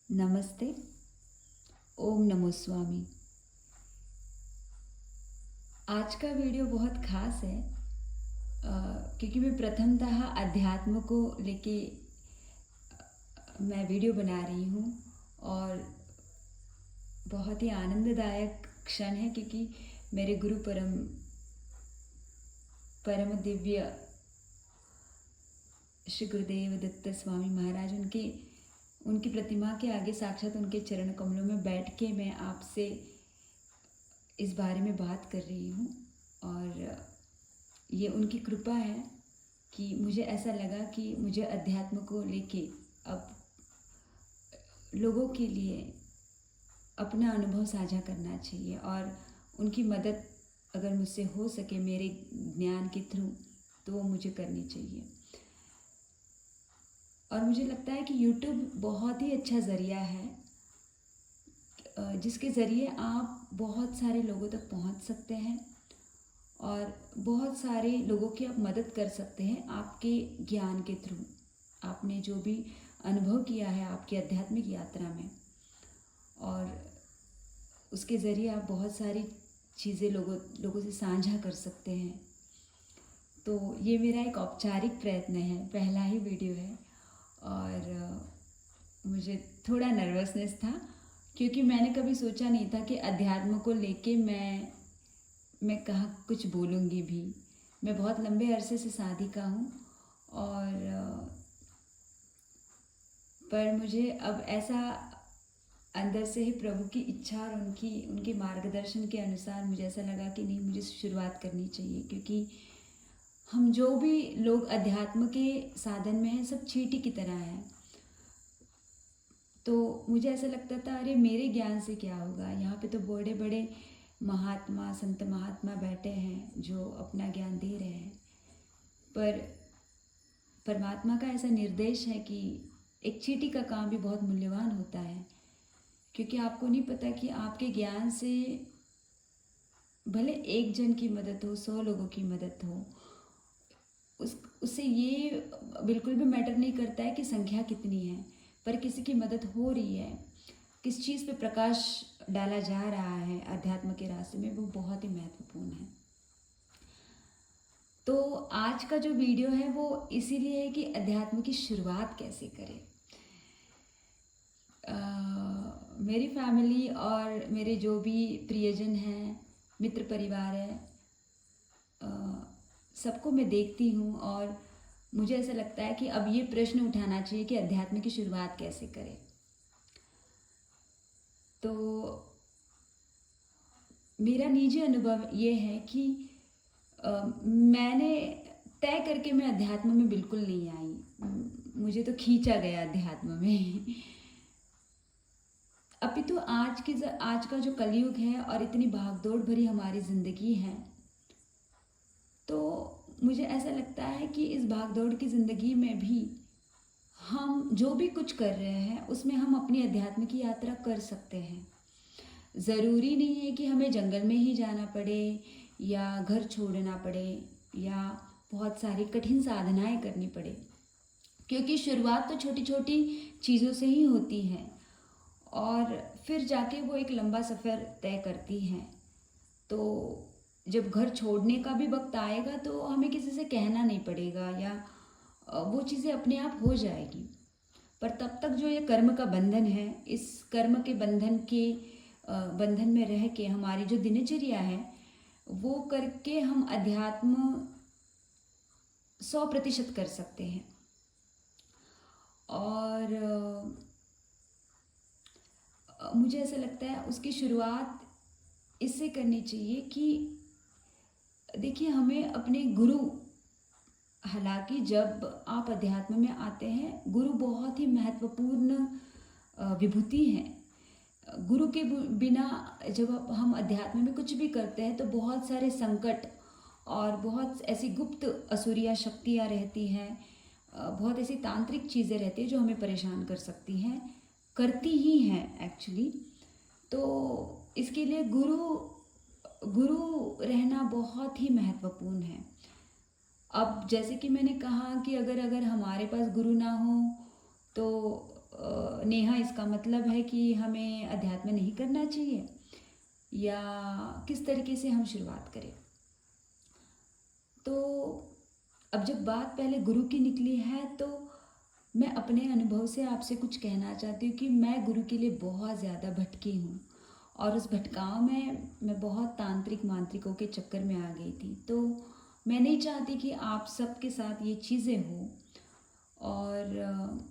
नमस्ते। ओम नमो स्वामी। आज का वीडियो बहुत ख़ास है क्योंकि मैं प्रथमतः अध्यात्म को लेके मैं वीडियो बना रही हूँ और बहुत ही आनंददायक क्षण है क्योंकि मेरे गुरु परम परम दिव्य श्री गुरुदेव दत्त स्वामी महाराज उनकी प्रतिमा के आगे साक्षात उनके चरण कमलों में बैठ के मैं आपसे इस बारे में बात कर रही हूँ। और ये उनकी कृपा है कि मुझे ऐसा लगा कि मुझे अध्यात्म को लेके अब लोगों के लिए अपना अनुभव साझा करना चाहिए और उनकी मदद अगर मुझसे हो सके मेरे ज्ञान के थ्रू तो वो मुझे करनी चाहिए। और मुझे लगता है कि YouTube बहुत ही अच्छा ज़रिया है जिसके ज़रिए आप बहुत सारे लोगों तक पहुंच सकते हैं और बहुत सारे लोगों की आप मदद कर सकते हैं आपके ज्ञान के थ्रू। आपने जो भी अनुभव किया है आपकी आध्यात्मिक यात्रा में और उसके ज़रिए आप बहुत सारी चीज़ें लोगों से साझा कर सकते हैं। तो ये मेरा एक औपचारिक प्रयत्न है, पहला ही वीडियो है और मुझे थोड़ा नर्वसनेस था क्योंकि मैंने कभी सोचा नहीं था कि अध्यात्म को लेके मैं कहाँ कुछ बोलूँगी भी। मैं बहुत लंबे अरसे से साधिका हूँ और पर मुझे अब ऐसा अंदर से ही प्रभु की इच्छा और उनके मार्गदर्शन के अनुसार मुझे ऐसा लगा कि नहीं, मुझे शुरुआत करनी चाहिए क्योंकि हम जो भी लोग अध्यात्म के साधन में हैं सब चींटी की तरह हैं। तो मुझे ऐसा लगता था अरे मेरे ज्ञान से क्या होगा, यहाँ पे तो बड़े बड़े महात्मा संत महात्मा बैठे हैं जो अपना ज्ञान दे रहे हैं। पर परमात्मा का ऐसा निर्देश है कि एक चींटी का काम भी बहुत मूल्यवान होता है क्योंकि आपको नहीं पता कि आपके ज्ञान से भले एक जन की मदद हो 100 लोगों की मदद हो, उससे ये बिल्कुल भी मैटर नहीं करता है कि संख्या कितनी है, पर किसी की मदद हो रही है, किस चीज़ पे प्रकाश डाला जा रहा है अध्यात्म के रास्ते में, वो बहुत ही महत्वपूर्ण है। तो आज का जो वीडियो है वो इसीलिए है कि अध्यात्म की शुरुआत कैसे करें। मेरी फैमिली और मेरे जो भी प्रियजन हैं, मित्र परिवार है, सबको मैं देखती हूँ और मुझे ऐसा लगता है कि अब ये प्रश्न उठाना चाहिए कि अध्यात्म की शुरुआत कैसे करें। तो मेरा निजी अनुभव ये है कि मैंने तय करके मैं अध्यात्म में बिल्कुल नहीं आई, मुझे तो खींचा गया अध्यात्म में। अभी तो आज का जो कलयुग है और इतनी भागदौड़ भरी हमारी ज़िंदगी है, तो मुझे ऐसा लगता है कि इस भागदौड़ की ज़िंदगी में भी हम जो भी कुछ कर रहे हैं उसमें हम अपनी अध्यात्म की यात्रा कर सकते हैं। ज़रूरी नहीं है कि हमें जंगल में ही जाना पड़े या घर छोड़ना पड़े या बहुत सारी कठिन साधनाएं करनी पड़े, क्योंकि शुरुआत तो छोटी छोटी चीज़ों से ही होती है और फिर जाके वो एक लंबा सफ़र तय करती हैं। तो जब घर छोड़ने का भी वक्त आएगा तो हमें किसी से कहना नहीं पड़ेगा या वो चीज़ें अपने आप हो जाएगी। पर तब तक जो ये कर्म का बंधन है, इस कर्म के बंधन में रह के हमारी जो दिनचर्या है वो करके हम अध्यात्म 100% कर सकते हैं। और मुझे ऐसा लगता है उसकी शुरुआत इससे करनी चाहिए कि देखिए हमें अपने गुरु, हालांकि जब आप अध्यात्म में आते हैं गुरु बहुत ही महत्वपूर्ण विभूति हैं। गुरु के बिना जब हम अध्यात्म में कुछ भी करते हैं तो बहुत सारे संकट और बहुत ऐसी गुप्त असुरिया शक्तियाँ रहती हैं, बहुत ऐसी तांत्रिक चीज़ें रहती हैं जो हमें परेशान कर सकती हैं, करती ही हैं एक्चुअली। तो इसके लिए गुरु रहना बहुत ही महत्वपूर्ण है। अब जैसे कि मैंने कहा कि अगर हमारे पास गुरु ना हो तो नेहा इसका मतलब है कि हमें अध्यात्म नहीं करना चाहिए, या किस तरीके से हम शुरुआत करें? तो अब जब बात पहले गुरु की निकली है, तो मैं अपने अनुभव से आपसे कुछ कहना चाहती हूँ कि मैं गुरु के लिए बहुत ज़्यादा भटकी हूँ, और उस भटकाव में मैं बहुत तांत्रिक मांत्रिकों के चक्कर में आ गई थी। तो मैं नहीं चाहती कि आप सबके साथ ये चीज़ें हो, और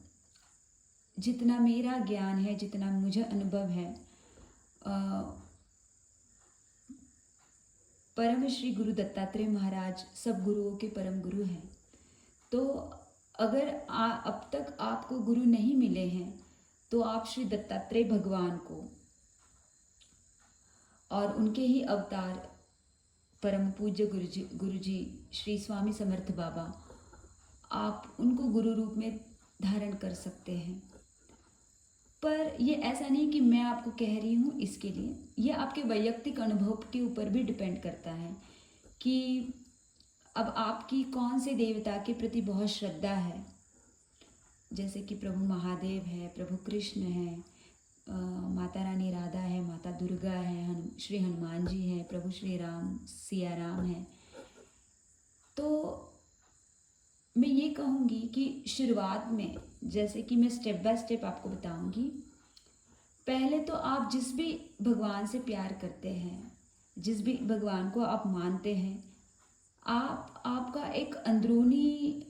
जितना मेरा ज्ञान है, जितना मुझे अनुभव है, अ, परम श्री गुरु दत्तात्रेय महाराज सब गुरुओं के परम गुरु हैं। तो अगर अब तक आपको गुरु नहीं मिले हैं, तो आप श्री दत्तात्रेय भगवान को और उनके ही अवतार परम पूज्य गुरु जी श्री स्वामी समर्थ बाबा, आप उनको गुरु रूप में धारण कर सकते हैं। पर ये ऐसा नहीं कि मैं आपको कह रही हूँ इसके लिए, ये आपके वैयक्तिक अनुभव के ऊपर भी डिपेंड करता है कि अब आपकी कौन से देवता के प्रति बहुत श्रद्धा है। जैसे कि प्रभु महादेव है, प्रभु कृष्ण है, माता रानी राधा है, माता दुर्गा है, श्री हनुमान जी हैं, प्रभु श्री राम सिया राम है। तो मैं ये कहूँगी कि शुरुआत में, जैसे कि मैं स्टेप बाय स्टेप आपको बताऊँगी, पहले तो आप जिस भी भगवान से प्यार करते हैं, जिस भी भगवान को आप मानते हैं, आपका एक अंदरूनी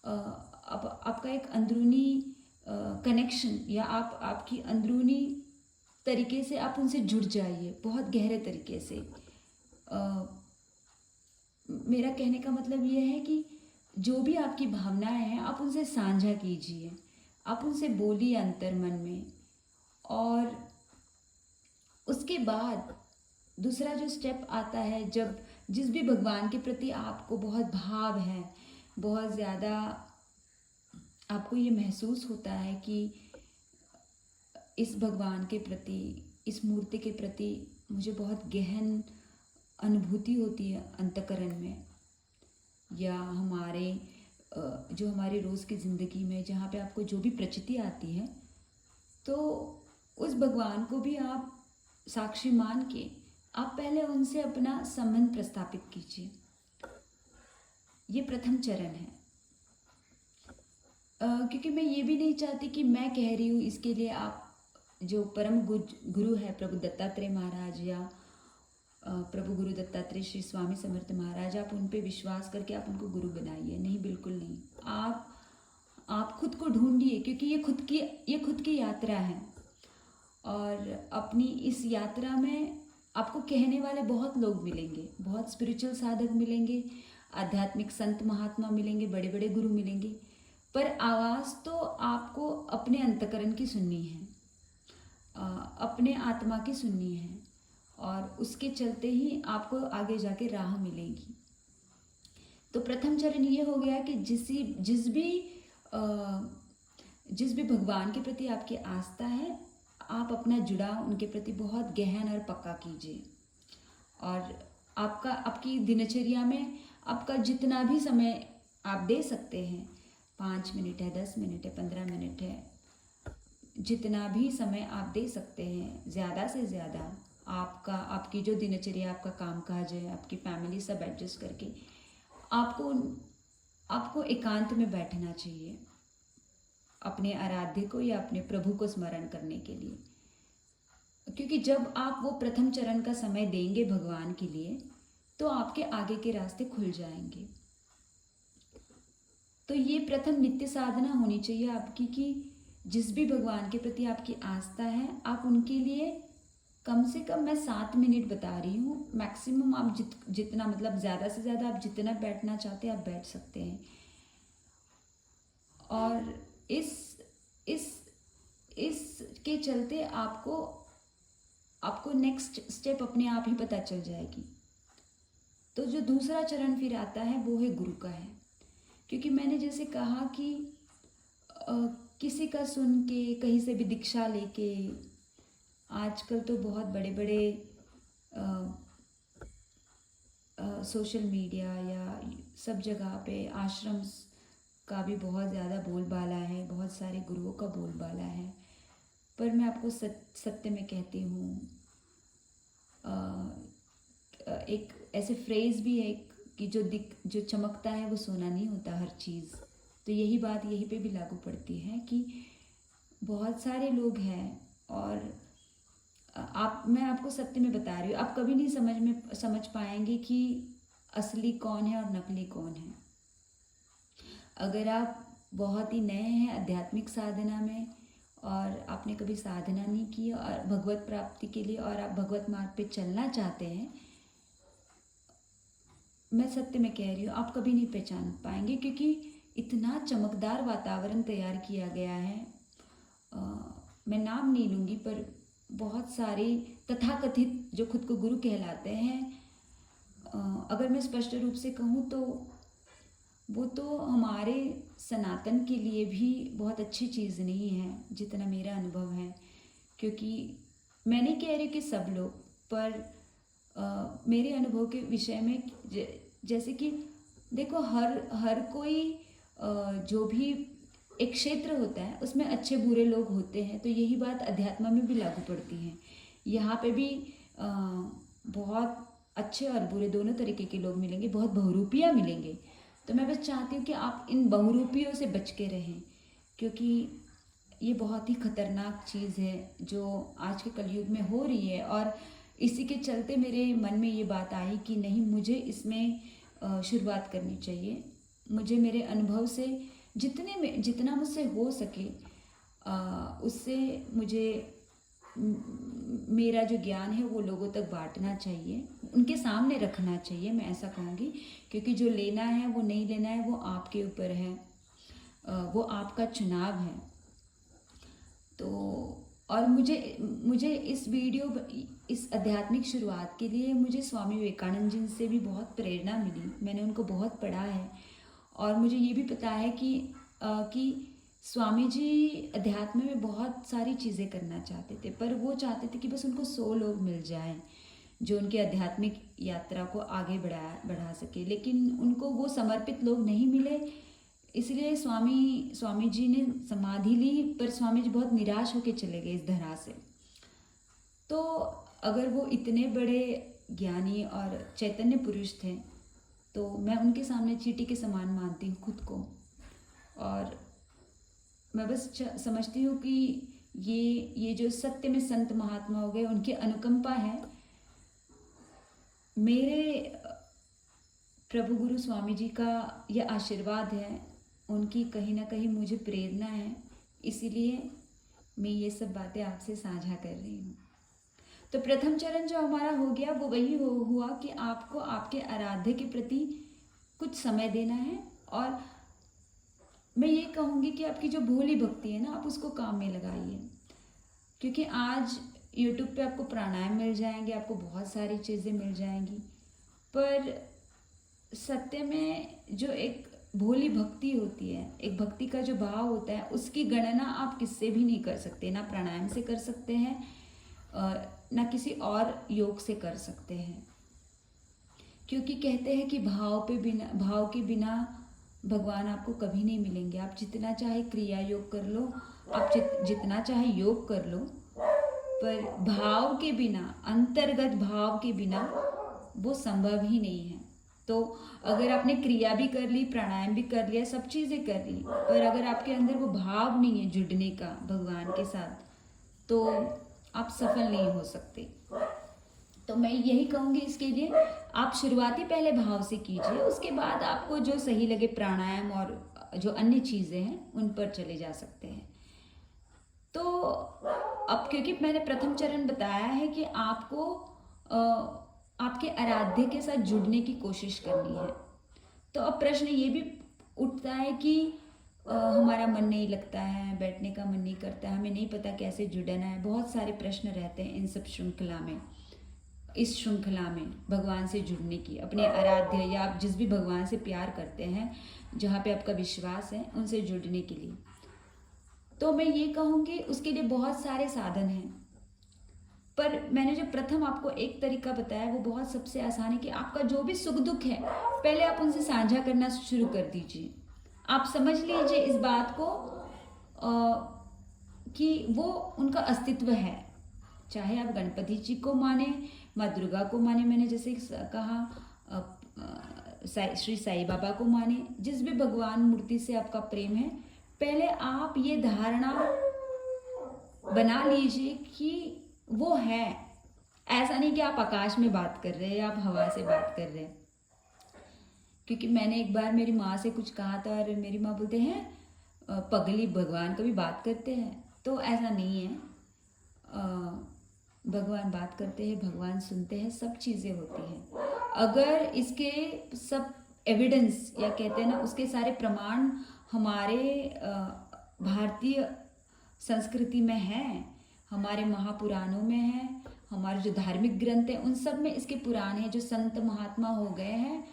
आपका एक अंदरूनी कनेक्शन, या आपकी अंदरूनी तरीके से आप उनसे जुड़ जाइए, बहुत गहरे तरीके से। मेरा कहने का मतलब ये है कि जो भी आपकी भावनाएं हैं, आप उनसे साझा कीजिए, आप उनसे बोलिए अंतर मन में। और उसके बाद दूसरा जो स्टेप आता है, जब जिस भी भगवान के प्रति आपको बहुत भाव है, बहुत ज़्यादा आपको ये महसूस होता है कि इस भगवान के प्रति, इस मूर्ति के प्रति मुझे बहुत गहन अनुभूति होती है अंतकरण में, या हमारे जो हमारी रोज़ की ज़िंदगी में जहाँ पे आपको जो भी प्रचिति आती है, तो उस भगवान को भी आप साक्षी मान के आप पहले उनसे अपना संबंध प्रस्थापित कीजिए। ये प्रथम चरण है। क्योंकि मैं ये भी नहीं चाहती कि मैं कह रही हूँ इसके लिए आप जो परम गुरु है प्रभु दत्तात्रेय महाराज, या प्रभु गुरु दत्तात्रेय श्री स्वामी समर्थ महाराज, आप उन पे विश्वास करके आप उनको गुरु बनाइए। नहीं, बिल्कुल नहीं। आप खुद को ढूंढिए, क्योंकि ये खुद की यात्रा है, और अपनी इस यात्रा में आपको कहने वाले बहुत लोग मिलेंगे, बहुत स्पिरिचुअल साधक मिलेंगे, आध्यात्मिक संत महात्मा मिलेंगे, बड़े बड़े गुरु मिलेंगे, पर आवाज़ तो आपको अपने अंतकरण की सुननी है, अपने आत्मा की सुननी है, और उसके चलते ही आपको आगे जाके राह मिलेगी। तो प्रथम चरण ये हो गया कि जिस भी भगवान के प्रति आपकी आस्था है, आप अपना जुड़ाव उनके प्रति बहुत गहन और पक्का कीजिए। और आपकी दिनचर्या में आपका जितना भी समय आप दे सकते हैं, 5 मिनट है, 10 मिनट है, 15 मिनट है, जितना भी समय आप दे सकते हैं, ज़्यादा से ज़्यादा आपकी जो दिनचर्या, आपका कामकाज है, आपकी फैमिली सब एडजस्ट करके आपको एकांत में बैठना चाहिए, अपने आराध्य को या अपने प्रभु को स्मरण करने के लिए। क्योंकि जब आप वो प्रथम चरण का समय देंगे भगवान के लिए, तो आपके आगे के रास्ते खुल जाएंगे। तो ये प्रथम नित्य साधना होनी चाहिए आपकी, कि जिस भी भगवान के प्रति आपकी आस्था है, आप उनके लिए कम से कम, मैं 7 मिनट बता रही हूँ, मैक्सिमम आप जितना मतलब ज़्यादा से ज़्यादा आप जितना बैठना चाहते हैं आप बैठ सकते हैं। और इस के चलते आपको नेक्स्ट स्टेप अपने आप ही पता चल जाएगी। तो जो दूसरा चरण फिर आता है वो है गुरु का है। क्योंकि मैंने जैसे कहा कि किसी का सुन के, कहीं से भी दीक्षा लेके, आजकल तो बहुत बड़े बड़े सोशल मीडिया या सब जगह पे आश्रम का भी बहुत ज़्यादा बोलबाला है, बहुत सारे गुरुओं का बोलबाला है, पर मैं आपको सत्य में कहती हूँ, एक ऐसे फ्रेज़ भी है कि जो चमकता है वो सोना नहीं होता हर चीज़। तो यही बात यहीं पे भी लागू पड़ती है कि बहुत सारे लोग हैं, और मैं आपको सत्य में बता रही हूँ, आप कभी नहीं समझ पाएंगे कि असली कौन है और नकली कौन है। अगर आप बहुत ही नए हैं आध्यात्मिक साधना में और आपने कभी साधना नहीं की और भगवत प्राप्ति के लिए और आप भगवत मार्ग पे चलना चाहते हैं, मैं सत्य में कह रही हूँ, आप कभी नहीं पहचान पाएंगे, क्योंकि इतना चमकदार वातावरण तैयार किया गया है। मैं नाम नहीं लूँगी, पर बहुत सारे तथाकथित जो खुद को गुरु कहलाते हैं, अगर मैं स्पष्ट रूप से कहूँ तो वो तो हमारे सनातन के लिए भी बहुत अच्छी चीज़ नहीं है, जितना मेरा अनुभव है। क्योंकि मैं नहीं कह रही कि सब लोग, पर मेरे अनुभव के विषय में जैसे कि देखो, हर कोई जो भी एक क्षेत्र होता है उसमें अच्छे बुरे लोग होते हैं, तो यही बात अध्यात्म में भी लागू पड़ती है। यहाँ पे भी बहुत अच्छे और बुरे दोनों तरीके के लोग मिलेंगे, बहुत बहुरूपियाँ मिलेंगे। तो मैं बस चाहती हूँ कि आप इन बहुरूपियों से बच के रहें, क्योंकि ये बहुत ही खतरनाक चीज़ है जो आज के कलयुग में हो रही है। और इसी के चलते मेरे मन में ये बात आई कि नहीं, मुझे इसमें शुरुआत करनी चाहिए। मुझे मेरे अनुभव से जितना मुझसे हो सके उससे मुझे मेरा जो ज्ञान है वो लोगों तक बांटना चाहिए, उनके सामने रखना चाहिए, मैं ऐसा कहूँगी। क्योंकि जो लेना है वो नहीं लेना है वो आपके ऊपर है, वो आपका चुनाव है। तो और मुझे इस आध्यात्मिक शुरुआत के लिए मुझे स्वामी विवेकानंद जी से भी बहुत प्रेरणा मिली। मैंने उनको बहुत पढ़ा है और मुझे ये भी पता है कि स्वामी जी अध्यात्म में बहुत सारी चीज़ें करना चाहते थे, पर वो चाहते थे कि बस उनको 100 लोग मिल जाएं जो उनकी आध्यात्मिक यात्रा को आगे बढ़ा सके, लेकिन उनको वो समर्पित लोग नहीं मिले। इसलिए स्वामी जी ने समाधि ली, पर स्वामी जी बहुत निराश होकर चले गए इस धरा से। तो अगर वो इतने बड़े ज्ञानी और चैतन्य पुरुष थे, तो मैं उनके सामने चींटी के समान मानती हूँ खुद को। और मैं बस समझती हूँ कि ये जो सत्य में संत महात्मा हो गए, उनकी अनुकंपा है, मेरे प्रभु गुरु स्वामी जी का यह आशीर्वाद है, उनकी कहीं ना कहीं मुझे प्रेरणा है, इसीलिए मैं ये सब बातें आपसे साझा कर रही हूँ। तो प्रथम चरण जो हमारा हो गया वो वही हुआ कि आपको आपके आराध्य के प्रति कुछ समय देना है। और मैं ये कहूँगी कि आपकी जो भोली भक्ति है ना, आप उसको काम में लगाइए। क्योंकि आज यूट्यूब पे आपको प्राणायाम मिल जाएंगे, आपको बहुत सारी चीज़ें मिल जाएंगी, पर सत्य में जो एक भोली भक्ति होती है, एक भक्ति का जो भाव होता है, उसकी गणना आप किससे भी नहीं कर सकते। ना प्राणायाम से कर सकते हैं, ना किसी और योग से कर सकते हैं। क्योंकि कहते हैं कि भाव के बिना भगवान आपको कभी नहीं मिलेंगे। आप जितना चाहे क्रिया योग कर लो, आप जितना चाहे योग कर लो, पर भाव के बिना, अंतर्गत भाव के बिना वो संभव ही नहीं है। तो अगर आपने क्रिया भी कर ली, प्राणायाम भी कर लिया, सब चीज़ें कर ली, पर अगर आपके अंदर वो भाव नहीं है जुड़ने का भगवान के साथ, तो आप सफल नहीं हो सकते। तो मैं यही कहूँगी, इसके लिए आप शुरुआती पहले भाव से कीजिए, उसके बाद आपको जो सही लगे प्राणायाम और जो अन्य चीज़ें हैं उन पर चले जा सकते हैं। तो अब क्योंकि मैंने प्रथम चरण बताया है कि आपको आपके आराध्य के साथ जुड़ने की कोशिश करनी है, तो अब प्रश्न ये भी उठता है कि हमारा मन नहीं लगता है, बैठने का मन नहीं करता है, हमें नहीं पता कैसे जुड़ना है। बहुत सारे प्रश्न रहते हैं इन सब इस श्रृंखला में भगवान से जुड़ने की, अपने आराध्य या आप जिस भी भगवान से प्यार करते हैं, जहाँ पे आपका विश्वास है, उनसे जुड़ने के लिए। तो मैं ये कहूँगी उसके लिए बहुत सारे साधन हैं, पर मैंने जो प्रथम आपको एक तरीका बताया वो बहुत सबसे आसान है कि आपका जो भी सुख दुख है पहले आप उनसे साझा करना शुरू कर दीजिए। आप समझ लीजिए इस बात को कि वो उनका अस्तित्व है। चाहे आप गणपति जी को माने, माँ दुर्गा को माने, मैंने जैसे कहा, श्री साईं बाबा को माने, जिस भी भगवान मूर्ति से आपका प्रेम है, पहले आप ये धारणा बना लीजिए कि वो है। ऐसा नहीं कि आप आकाश में बात कर रहे हैं या आप हवा से बात कर रहे हैं। क्योंकि मैंने एक बार मेरी माँ से कुछ कहा था और मेरी माँ बोलते हैं पगली, भगवान कभी बात करते हैं? तो ऐसा नहीं है। भगवान बात करते हैं, भगवान सुनते हैं, सब चीज़ें होती हैं। अगर इसके सब एविडेंस या कहते हैं ना, उसके सारे प्रमाण हमारे भारतीय संस्कृति में हैं, हमारे महापुराणों में हैं, हमारे जो धार्मिक ग्रंथ हैं उन सब में इसके पुराण हैं। जो संत महात्मा हो गए हैं,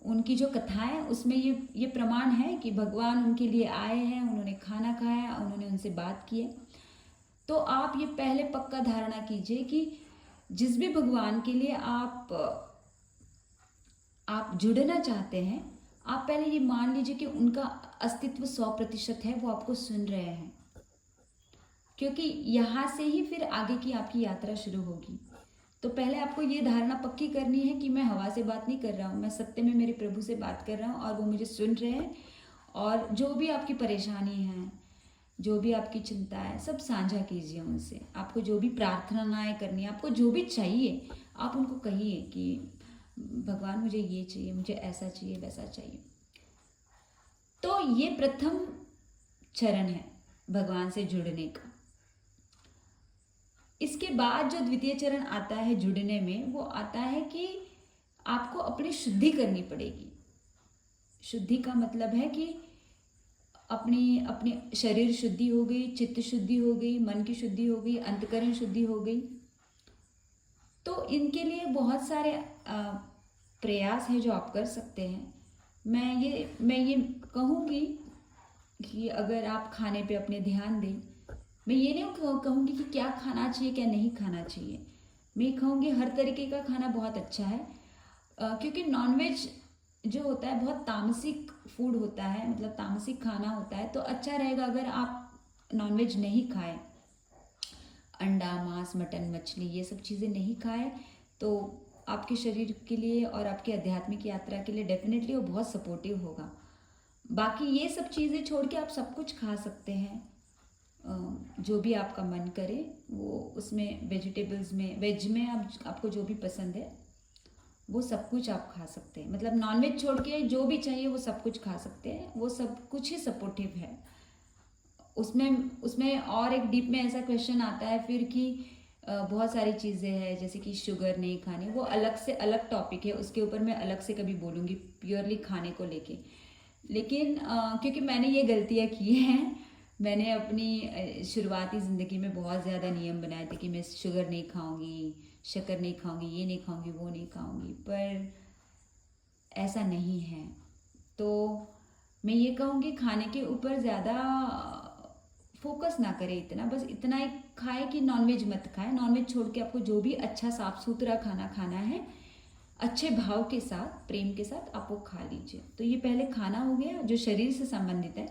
उनकी जो कथाएं, उसमें ये प्रमाण है कि भगवान उनके लिए आए हैं, उन्होंने खाना खाया, उन्होंने उनसे बात की है। तो आप ये पहले पक्का धारणा कीजिए कि जिस भी भगवान के लिए आप जुड़ना चाहते हैं, आप पहले ये मान लीजिए कि उनका अस्तित्व 100% है, वो आपको सुन रहे हैं। क्योंकि यहाँ से ही फिर आगे की आपकी यात्रा शुरू होगी। तो पहले आपको ये धारणा पक्की करनी है कि मैं हवा से बात नहीं कर रहा हूँ, मैं सत्य में मेरे प्रभु से बात कर रहा हूँ और वो मुझे सुन रहे हैं। और जो भी आपकी परेशानी है, जो भी आपकी चिंता है, सब साझा कीजिए उनसे। आपको जो भी प्रार्थनाएं करनी है, आपको जो भी चाहिए, आप उनको कहिए कि भगवान मुझे ये चाहिए, मुझे ऐसा चाहिए, वैसा चाहिए। तो ये प्रथम चरण है भगवान से जुड़ने का। इसके बाद जो द्वितीय चरण आता है जुड़ने में, वो आता है कि आपको अपनी शुद्धि करनी पड़ेगी। शुद्धि का मतलब है कि अपनी शरीर शुद्धि हो गई, चित्त शुद्धि हो गई, मन की शुद्धि हो गई, अंतकरण शुद्धि हो गई। तो इनके लिए बहुत सारे प्रयास हैं जो आप कर सकते हैं। मैं ये कहूँगी कि अगर आप खाने पे अपने ध्यान दें, मैं ये नहीं कहूँगी कि क्या खाना चाहिए क्या नहीं खाना चाहिए। मैं कहूँगी हर तरीके का खाना बहुत अच्छा है, क्योंकि नॉनवेज जो होता है बहुत तामसिक फूड होता है, मतलब तामसिक खाना होता है। तो अच्छा रहेगा अगर आप नॉनवेज नहीं खाएं, अंडा, मांस, मटन, मछली, ये सब चीज़ें नहीं खाएं, तो आपके शरीर के लिए और आपकी आध्यात्मिक यात्रा के लिए डेफिनेटली वो बहुत सपोर्टिव होगा। बाकी ये सब चीज़ें छोड़ के आप सब कुछ खा सकते हैं, जो भी आपका मन करे वो। उसमें वेजिटेबल्स में, वेज में आपको जो भी पसंद है वो सब कुछ आप खा सकते हैं। मतलब नॉनवेज छोड़ के जो भी चाहिए वो सब कुछ खा सकते हैं, वो सब कुछ ही सपोर्टिव है। उसमें और एक डीप में ऐसा क्वेश्चन आता है फिर कि बहुत सारी चीज़ें हैं जैसे कि शुगर नहीं खानी, वो अलग से अलग टॉपिक है, उसके ऊपर मैं अलग से कभी बोलूँगी प्योरली खाने को लेके। लेकिन क्योंकि मैंने ये गलतियाँ की हैं, मैंने अपनी शुरुआती ज़िंदगी में बहुत ज़्यादा नियम बनाए थे कि मैं शुगर नहीं खाऊंगी, शक्कर नहीं खाऊंगी, ये नहीं खाऊंगी, वो नहीं खाऊंगी, पर ऐसा नहीं है। तो मैं ये कहूँगी खाने के ऊपर ज़्यादा फोकस ना करें, इतना बस इतना ही खाए कि नॉनवेज मत खाए। नॉनवेज छोड़ के आपको जो भी अच्छा साफ सुथरा खाना खाना है, अच्छे भाव के साथ, प्रेम के साथ आप वो खा लीजिए। तो ये पहले खाना हो गया जो शरीर से संबंधित है।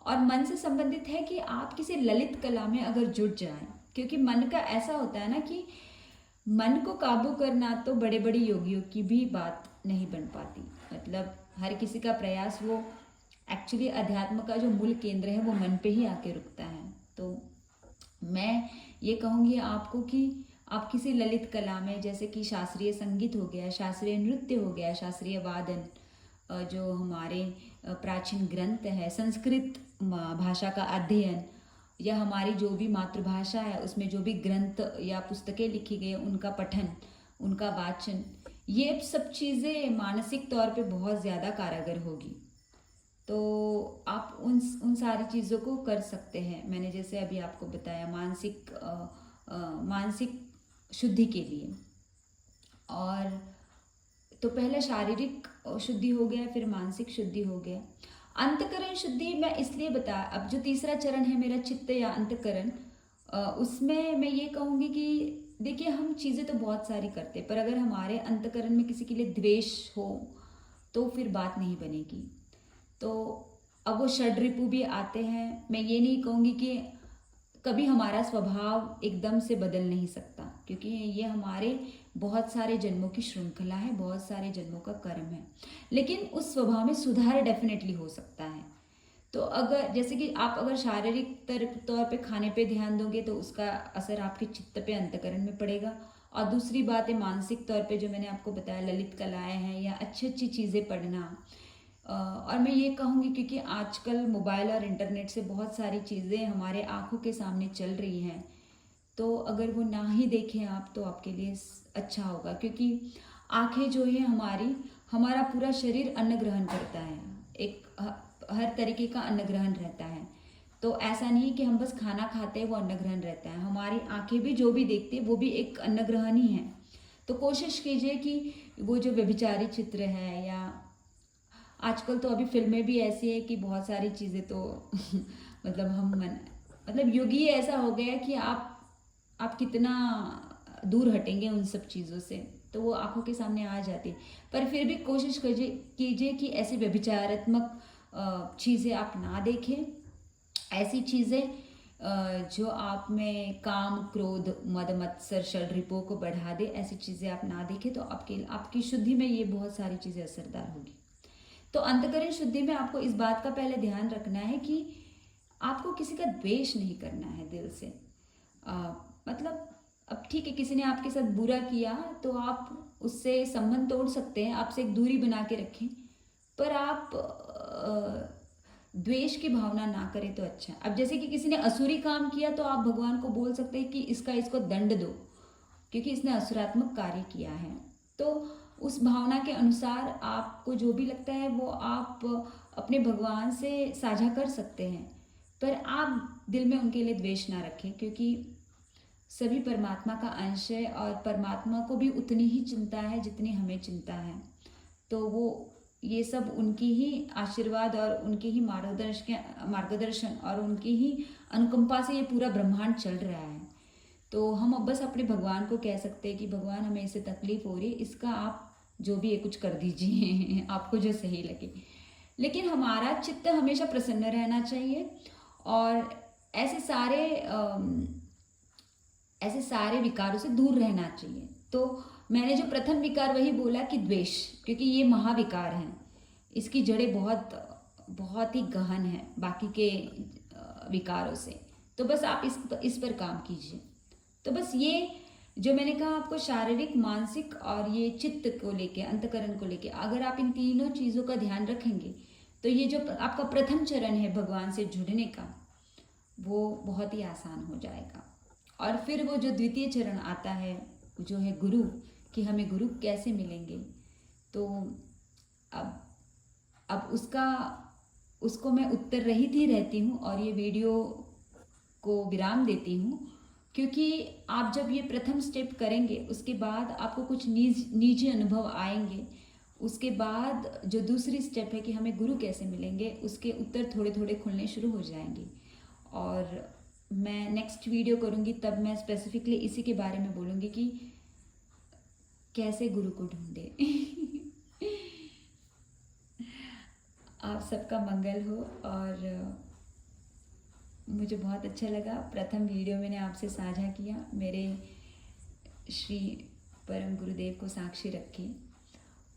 और मन से संबंधित है कि आप किसी ललित कला में अगर जुड़ जाएं, क्योंकि मन का ऐसा होता है ना कि मन को काबू करना तो बड़े बड़े योगियों की भी बात नहीं बन पाती। मतलब हर किसी का प्रयास, वो एक्चुअली अध्यात्म का जो मूल केंद्र है वो मन पे ही आके रुकता है। तो मैं ये कहूँगी आपको कि आप किसी ललित कला में, जैसे कि शास्त्रीय संगीत हो गया, शास्त्रीय नृत्य हो गया, शास्त्रीय वादन, जो हमारे प्राचीन ग्रंथ है, संस्कृत भाषा का अध्ययन, या हमारी जो भी मातृभाषा है उसमें जो भी ग्रंथ या पुस्तकें लिखी गई उनका पठन, उनका वाचन, ये सब चीज़ें मानसिक तौर पे बहुत ज़्यादा कारगर होगी। तो आप उन सारी चीज़ों को कर सकते हैं। मैंने जैसे अभी आपको बताया मानसिक शुद्धि के लिए। और तो पहले शारीरिक शुद्धि हो गया, फिर मानसिक शुद्धि हो गया। अंतकरण शुद्धि मैं इसलिए अब जो तीसरा चरण है मेरा चित्त या अंतकरण, उसमें मैं ये कहूँगी कि देखिए हम चीज़ें तो बहुत सारी करते, पर अगर हमारे अंतकरण में किसी के लिए द्वेष हो तो फिर बात नहीं बनेगी। तो अब वो षड्रिपु भी आते हैं। मैं ये नहीं कहूँगी कि कभी हमारा स्वभाव एकदम से बदल नहीं सकता, क्योंकि ये हमारे बहुत सारे जन्मों की श्रृंखला है, बहुत सारे जन्मों का कर्म है। लेकिन उस स्वभाव में सुधार डेफिनेटली हो सकता है। तो अगर जैसे कि आप अगर शारीरिक तौर पे खाने पे ध्यान दोगे तो उसका असर आपके चित्त पे, अंतकरण में पड़ेगा। और दूसरी बात है मानसिक तौर पे, जो मैंने आपको बताया ललित कलाएं हैं या अच्छी अच्छी चीज़ें पढ़ना। और मैं ये कहूँगी क्योंकि आजकल मोबाइल और इंटरनेट से बहुत सारी चीज़ें हमारे आँखों के सामने चल रही हैं, तो अगर वो ना ही देखें आप तो आपके लिए अच्छा होगा। क्योंकि आँखें जो है हमारी, हमारा पूरा शरीर अन्न ग्रहण करता है, एक हर तरीके का अन्न ग्रहण रहता है। तो ऐसा नहीं कि हम बस खाना खाते हैं वो अन्न ग्रहण रहता है, हमारी आँखें भी जो भी देखती है वो भी एक अन्न ग्रहण ही है। तो कोशिश कीजिए कि वो जो व्यभिचारी चित्र है, या आजकल तो अभी फिल्में भी ऐसी है कि बहुत सारी चीज़ें तो मतलब मतलब युग ही ऐसा हो गया कि आप कितना दूर हटेंगे उन सब चीज़ों से, तो वो आंखों के सामने आ जाती है। पर फिर भी कोशिश कीजिए कि ऐसी व्यभिचारात्मक चीज़ें आप ना देखें। ऐसी चीज़ें जो आप में काम, क्रोध, मद, मत्सर, षड्रिपों को बढ़ा दे, ऐसी चीज़ें आप ना देखें, तो आपकी शुद्धि में ये बहुत सारी चीज़ें असरदार होगी। तो अंतःकरण शुद्धि में आपको इस बात का पहले ध्यान रखना है कि आपको किसी का द्वेष नहीं करना है दिल से। मतलब अब ठीक है, किसी ने आपके साथ बुरा किया तो आप उससे संबंध तोड़ सकते हैं, आपसे एक दूरी बना के रखें, पर आप द्वेष की भावना ना करें तो अच्छा है। अब जैसे कि किसी ने असुरी काम किया तो आप भगवान को बोल सकते हैं कि इसको दंड दो, क्योंकि इसने असुरात्मक कार्य किया है। तो उस भावना के अनुसार आपको जो भी लगता है वो आप अपने भगवान से साझा कर सकते हैं, पर आप दिल में उनके लिए द्वेष ना रखें, क्योंकि सभी परमात्मा का अंश है और परमात्मा को भी उतनी ही चिंता है जितनी हमें चिंता है। तो वो ये सब उनकी ही आशीर्वाद और उनके ही मार्गदर्शन और उनकी ही अनुकंपा से ये पूरा ब्रह्मांड चल रहा है। तो हम अब बस अपने भगवान को कह सकते हैं कि भगवान हमें इससे तकलीफ हो रही है, इसका आप जो भी है कुछ कर दीजिए आपको जो सही लगे। लेकिन हमारा चित्त हमेशा प्रसन्न रहना चाहिए और ऐसे सारे विकारों से दूर रहना चाहिए। तो मैंने जो प्रथम विकार वही बोला कि द्वेष, क्योंकि ये महाविकार हैं, इसकी जड़ें बहुत बहुत ही गहन है बाकी के विकारों से। तो बस आप इस पर काम कीजिए। तो बस ये जो मैंने कहा आपको शारीरिक, मानसिक और ये चित्त को लेके, अंतकरण को लेके, अगर आप इन तीनों चीज़ों का ध्यान रखेंगे तो ये जो आपका प्रथम चरण है भगवान से जुड़ने का, वो बहुत ही आसान हो जाएगा। और फिर वो जो द्वितीय चरण आता है जो है गुरु, कि हमें गुरु कैसे मिलेंगे, तो अब उसको मैं उत्तर रहित ही रहती हूँ और ये वीडियो को विराम देती हूँ, क्योंकि आप जब ये प्रथम स्टेप करेंगे उसके बाद आपको कुछ निजी अनुभव आएंगे। उसके बाद जो दूसरी स्टेप है कि हमें गुरु कैसे मिलेंगे, उसके उत्तर थोड़े थोड़े खुलने शुरू हो जाएंगे। और मैं नेक्स्ट वीडियो करूँगी तब मैं स्पेसिफिकली इसी के बारे में बोलूँगी कि कैसे गुरु को ढूंढे। आप सबका मंगल हो। और मुझे बहुत अच्छा लगा, प्रथम वीडियो मैंने आपसे साझा किया, मेरे श्री परम गुरुदेव को साक्षी रखें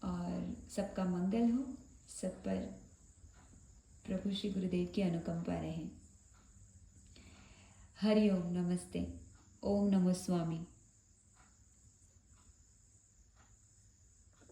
और सबका मंगल हो, सब पर प्रभु श्री गुरुदेव की अनुकंपा रहे। हरि ओम, नमस्ते, ओम नमो स्वामी।